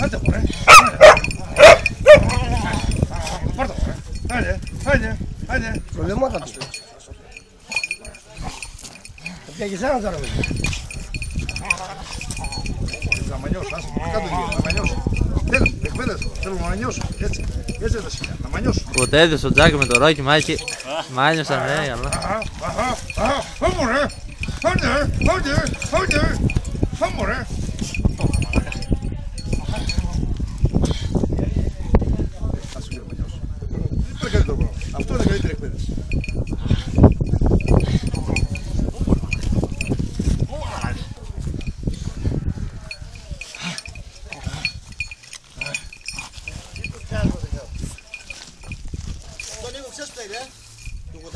Άντε μωρέ. Πάρ' το μωρέ. Άντε. Προλεμότα του. Θα πιάγεις ένα τώρα. Να μανιώσω, άσε, κάτω λίγο, να μανιώσω. Θέλω να μανιώσω, έτσι δεν σιγά, να μανιώσω. Ποτέ είδες ο Τζάκη με το Ρόκι Μάκη. Μάνιωσαν, ναι, αλλά. Μωρέ. Άντε. Μωρέ. Αυτό είναι καλύτερη εκπαίδευση. Τον λίγο ξέρεις που